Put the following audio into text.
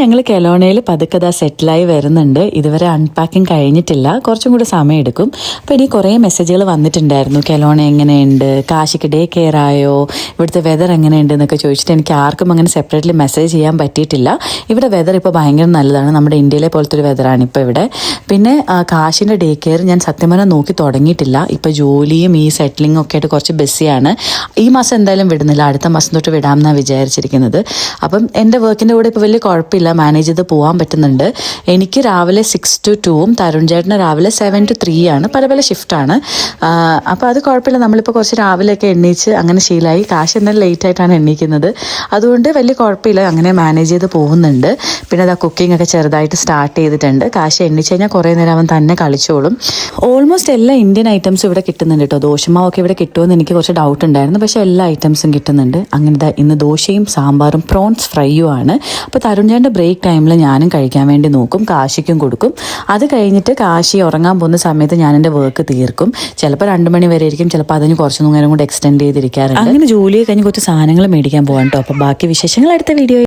ഞങ്ങൾ കെലോണയിൽ പതുക്കെ സെറ്റിലായി വരുന്നുണ്ട്. ഇതുവരെ അൺപാക്കിംഗ് കഴിഞ്ഞിട്ടില്ല, കുറച്ചും കൂടി സമയം എടുക്കും. അപ്പോൾ ഇനി കുറേ മെസ്സേജുകൾ വന്നിട്ടുണ്ടായിരുന്നു. കെലോണ എങ്ങനെയുണ്ട്, കാശിക്ക് ഡേ കെയർ ആയോ, ഇവിടുത്തെ വെതർ എങ്ങനെയുണ്ട് എന്നൊക്കെ ചോദിച്ചിട്ട് എനിക്ക് ആർക്കും അങ്ങനെ സെപ്പറേറ്റ്ലി മെസ്സേജ് ചെയ്യാൻ പറ്റിയിട്ടില്ല. ഇവിടെ വെതർ ഇപ്പോൾ ഭയങ്കര നല്ലതാണ്, നമ്മുടെ ഇന്ത്യയിലെ പോലത്തെ ഒരു വെതറാണ് ഇപ്പോൾ ഇവിടെ. പിന്നെ കാശിൻ്റെ ഡേ കെയർ ഞാൻ സത്യം പറഞ്ഞാൽ നോക്കി തുടങ്ങിയിട്ടില്ല. ഇപ്പോൾ ജോലിയും ഈ സെറ്റിലിങ്ങും ഒക്കെ ആയിട്ട് കുറച്ച് ബിസിയാണ്. ഈ മാസം എന്തായാലും വിടുന്നില്ല, അടുത്ത മാസം തൊട്ട് വിടാമെന്നാണ് വിചാരിച്ചിരിക്കുന്നത്. അപ്പം എൻ്റെ വർക്കിൻ്റെ കൂടെ ഇപ്പോൾ വലിയ കുഴപ്പമില്ല, മാനേജ് ചെയ്ത് പോകാൻ പറ്റുന്നുണ്ട്. എനിക്ക് രാവിലെ 6 to 2 തരുൺ ചേട്ടന് രാവിലെ 7 to 3 ആണ്. പല പല ഷിഫ്റ്റാണ്. അപ്പോൾ അത് കുഴപ്പമില്ല, നമ്മളിപ്പോൾ കുറച്ച് രാവിലെയൊക്കെ എണ്ണീച്ച് അങ്ങനെ ശീലമായി. കാശ് എന്നാലും ലേറ്റായിട്ടാണ് എണ്ണീക്കുന്നത്, അതുകൊണ്ട് വലിയ കുഴപ്പമില്ല, അങ്ങനെ മാനേജ് ചെയ്ത് പോകുന്നുണ്ട്. പിന്നെ അതാ കുക്കിംഗ് ഒക്കെ ചെറുതായിട്ട് സ്റ്റാർട്ട് ചെയ്തിട്ടുണ്ട്. കാശ് എണ്ണിച്ച് കഴിഞ്ഞാൽ കുറേ നേരം അവൻ തന്നെ കളിച്ചോളും. ഓൾമോസ്റ്റ് എല്ലാ ഇന്ത്യൻ ഐറ്റംസും ഇവിടെ കിട്ടുന്നുണ്ട് കേട്ടോ. ദോശമാവൊക്കെ ഇവിടെ കിട്ടുമെന്ന് എനിക്ക് കുറച്ച് ഡൗട്ട് ഉണ്ടായിരുന്നു, പക്ഷേ എല്ലാ ഐറ്റംസും കിട്ടുന്നുണ്ട്. അങ്ങനെ ഇന്ന് ദോശയും സാമ്പാറും പ്രോൺസ് ഫ്രൈയും ആണ്. അപ്പോൾ തരുൺചേട്ടൻ്റെ ബ്രേക്ക് ടൈമിൽ ഞാനും കഴിക്കാൻ വേണ്ടി നോക്കും, കാശിക്കും കൊടുക്കും. അത് കഴിഞ്ഞിട്ട് കാശി ഉറങ്ങാൻ പോകുന്ന സമയത്ത് ഞാൻ എൻ്റെ വർക്ക് തീർക്കും. ചിലപ്പോൾ 2 മണി വരെ ആയിരിക്കും, ചിലപ്പോൾ അതിന് കുറച്ച് നേരം കൂടെ എക്സ്റ്റെൻഡ് ചെയ്തിരിക്കാറുണ്ട്. അങ്ങനെ ജോലിയെ കഴിഞ്ഞ് കുറച്ച് സാധനങ്ങൾ മേടിക്കാൻ പോകാം കേട്ടോ. അപ്പോൾ ബാക്കി വിശേഷങ്ങൾ അടുത്ത വീഡിയോ